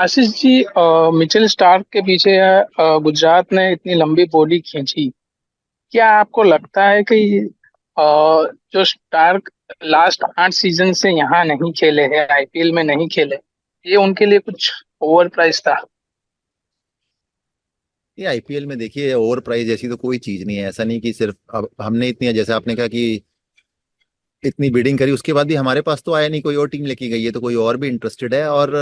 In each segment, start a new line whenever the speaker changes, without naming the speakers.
Ashish ji, Mitchell Starc के पीछे गुजरात ने इतनी लंबी बॉडी खींची। क्या आपको लगता है कि अ, जो स्टार्क लास्ट 8 सीजन से यहाँ नहीं खेले हैं, आईपीएल में नहीं खेले, ये उनके लिए कुछ ओवर प्राइस था?
ये आईपीएल में देखिए ओवर प्राइस जैसी तो कोई चीज नहीं है। ऐसा नहीं कि सिर्फ अब हमने इतनी, जैसे आपने कहा कि इतनी बिडिंग करी उसके बाद भी हमारे पास तो आया नहीं, कोई और टीम लेके गई है तो कोई और भी इंटरेस्टेड है। और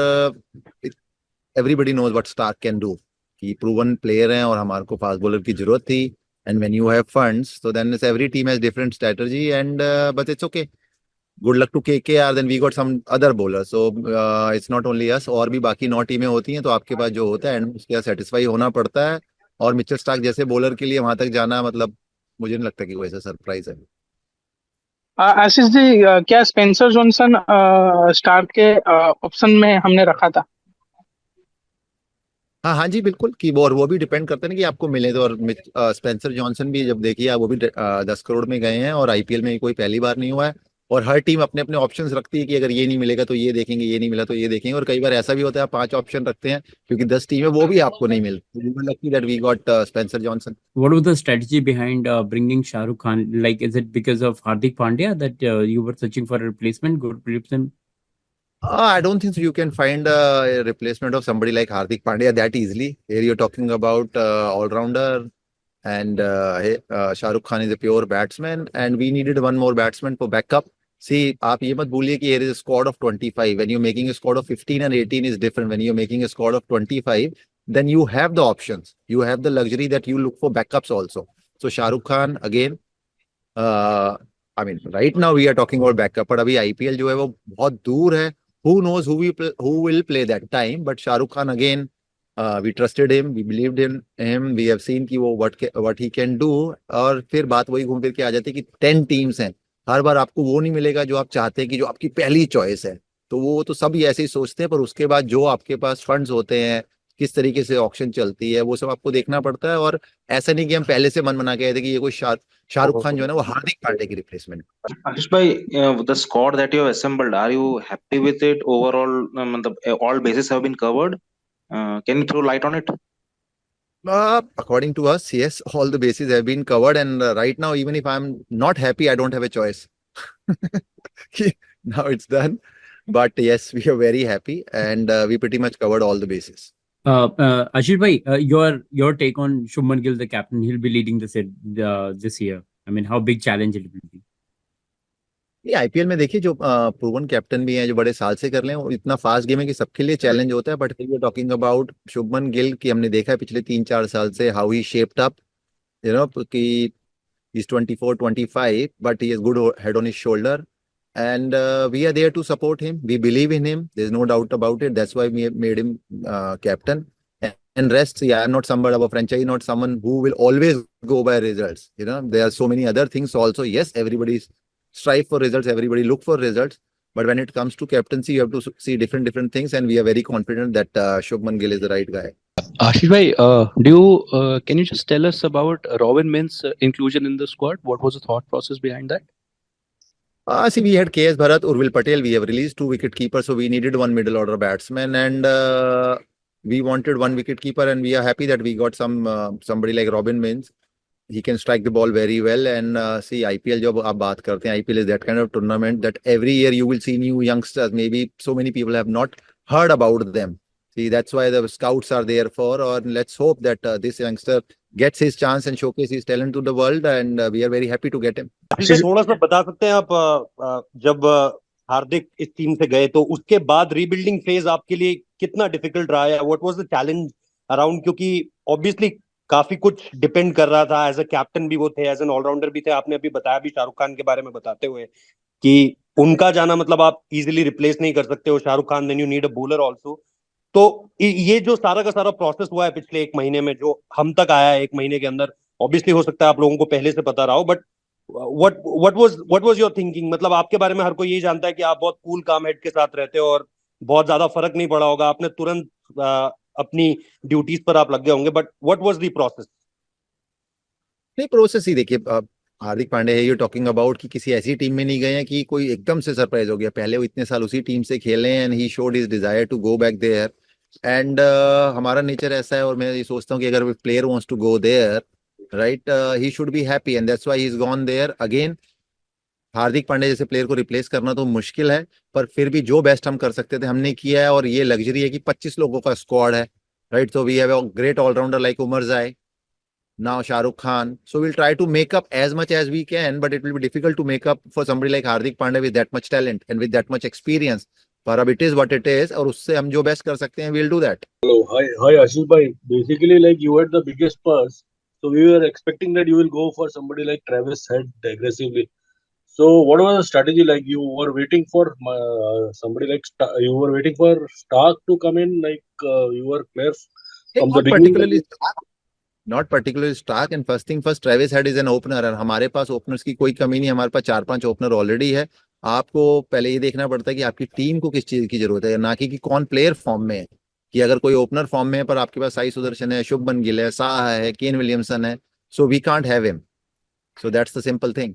everybody knows what Stark can do, कि प्रूवन प्लेयर हैं और हमारे को फास्ट बॉलर की जरूरत थी। And when you have funds तो then every team has different strategy and but it's okay. Good luck to KKR, then we got some other bowler, so it's not only us, और भी बाकी 9 टीमें होती हैं, तो आपके पास जो होता है एंड उसके साथ सेटिस्फाई होना पड़ता है। और मिचेल स्टार्क जैसे बॉलर के लिए वहां तक जाना, मतलब मुझे नहीं लगता कि कोई ऐसा सरप्राइज है।
आशीष जी, क्या स्पेंसर जॉनसन स्टार्क के ऑप्शन में हमने रखा था?
हाँ हाँ जी बिल्कुल, कि वो भी डिपेंड करता है ना कि आपको मिले तो। और स्पेंसर जॉनसन भी जब देखिए आप, वो भी 10 करोड़ में गए हैं और आईपीएल में कोई पहली बार नहीं हुआ है। और हर टीम अपने अपने ऑप्शंस रखती है कि अगर ये नहीं मिलेगा तो ये देखेंगे, ये नहीं मिला तो ये देखेंगे। और कई बार ऐसा भी होता है आप 5 ऑप्शन रखते हैं क्योंकि 10 टीम है, वो भी आपको नहीं मिलती। Lucky that we got Spencer Johnson.
What was the strategy behind bringing Shah Rukh Khan? Like, is it because of Hardik Pandya that you were searching for a replacement, good replacement?
I don't think so you can find a replacement of somebody like Hardik Pandya that easily. Here you're talking about all-rounder, and Shah Rukh Khan is a pure batsman, and we needed one more batsman for backup. See, आप ये मत भूलिए कि here is a squad of 25. When you're making a squad of 15 and 18 is different. When you're making a squad of 25, then you have the options. You have the luxury that you look for backups also. So Shah Rukh Khan again, I mean right now we are talking about backup, पर अभी IPL जो है वो बहुत दूर है। Who knows who will play that time, but Shahrukh Khan again, we trusted him, we believed in him, we have seen कि वो व्हाट ही कैन डू। और फिर बात वही घूम फिर के आ जाती है कि 10 टीम्स हैं, हर बार आपको वो नहीं मिलेगा जो आप चाहते हैं कि जो आपकी पहली चॉइस है। तो वो तो सब ही ऐसे ही सोचते हैं, पर उसके बाद जो आपके पास फंड्स होते हैं, किस तरीके से ऑक्शन चलती है, वो सब आपको देखना पड़ता है। और ऐसा नहीं कि हम पहले से मन बना के आए थे कि ये कोई शाहरुख खान जो है ना वो हार्दिक पांड्या की replacement.
Ashish bhai, the squad that you have assembled, are you happy with it overall? All bases have been covered. Can you throw light on it?
According to us, yes, all the bases have been covered, and right now, even if I'm not happy, I don't have a choice. Now it's done, but yes, we are very happy, and we pretty much covered all the bases.
Ashish bhai, your take on Shubman Gill, the captain. He'll be leading this year. I mean, how big challenge it will be?
ये IPL में देखिए जो proven captain भी हैं जो बड़े साल से कर रहे हैं, वो इतना फास्ट गेम है कि सबके लिए चैलेंज होता है। But we are talking about Shubman Gill की, हमने देखा है पिछले 3-4 साल से हाउ ही शेप्ड अप, कि he's 24, 25, but he has good head on his shoulder. And we are there to support him. We believe in him. There's no doubt about it. That's why we have made him captain. And rest, yeah, I'm not somebody of a franchise, not someone who will always go by results. There are so many other things also. Yes, everybody strive for results. Everybody look for results. But when it comes to captaincy, you have to see different things. And we are very confident that Shubman Gill is the right guy.
Ashish bhai, can you just tell us about Robin Mint's inclusion in the squad? What was the thought process behind that?
See, we had KS Bharat, Urvil Patel. We have released 2 wicket keepers, so we needed one middle order batsman, and we wanted one wicket keeper, and we are happy that we got somebody like Robin Mins. He can strike the ball very well, and see, IPL जब आप बात करते हैं, IPL is that kind of tournament that every year you will see new youngsters. Maybe so many people have not heard about them. See, that's why the scouts are there for. Or let's hope that this youngster gets his chance and showcase his talent to the world, and we are very happy to get him.
थोड़ा सा बता सकते हैं आप, जब हार्दिक इस team से गए तो उसके बाद रीबिल्डिंग फेज आपके लिए कितना डिफिकल्ट रहा है? What was the challenge around? क्योंकि ऑब्वियसली काफी कुछ डिपेंड कर रहा था। एज अ कैप्टन भी वो थे, एज एन ऑलराउंडर भी थे। आपने अभी बताया भी शाहरुख खान के बारे में बताते हुए कि उनका जाना मतलब आप इजीली रिप्लेस नहीं कर सकते हो Shahrukh Khan, then you need a bowler also. तो ये जो सारा का सारा प्रोसेस हुआ है पिछले 1 महीने में, जो हम तक आया है 1 महीने के अंदर, ऑब्वियसली हो सकता है आप लोगों को पहले से पता रहा हो, but what was your thinking? मतलब आपके बारे में हर कोई यही जानता है कि आप बहुत कूल काम हेड के साथ रहते हो और बहुत ज्यादा फर्क नहीं पड़ा होगा, आपने तुरंत अपनी ड्यूटीज पर आप लग गए होंगे, but what was the process?
नहीं, प्रोसेस ही देखिए, हार्दिक पांड्या है, यू टॉकिंग अबाउट कि किसी ऐसी टीम में नहीं गए हैं कि कोई एकदम से सरप्राइज हो गया। पहले वो इतने साल उसी टीम से खेले हैं, and he showed his desire to go back there. And हमारा नेचर ऐसा है, और मैं ये सोचता हूँ कि अगर player wants to go there, right, he should be happy, and that's why he is gone there again. Hardik Pandya जैसे प्लेयर को रिप्लेस करना तो मुश्किल है, पर फिर भी जो बेस्ट हम कर सकते थे हमने किया है, और ये लग्जरी है कि 25 लोगों का स्क्वाड है, राइट। तो we have a great allrounder like Omarzai, now Shahrukh Khan. So we'll try to make up as much as we can, but it will be difficult to make up for somebody like Hardik Pandya with that much talent and with that much experience. पर अब it is what it is, और उससे हम जो best कर सकते हैं we'll do that.
Hello, hi Ashish bhai. Basically, like you had the biggest purse, so we were expecting that you will go for somebody like Travis Head aggressively. So, what was the strategy like? You were waiting for somebody like you were waiting for Stark to come in, like you were clear from the
Not
beginning.
particularly not particularly Stark, and first thing first, Travis Head is an opener, और हमारे पास openers की कोई कमी नहीं, हमारे पास 4-5 opener already है। आपको पहले ये देखना पड़ता है कि आपकी टीम को किस चीज की जरूरत है, ना कि कौन प्लेयर फॉर्म में है। कि अगर कोई ओपनर फॉर्म में है पर आपके पास साई सुदर्शन है, शुभमन गिल है, साहा है, केन विलियमसन है, so we can't have him, so that's the simple thing.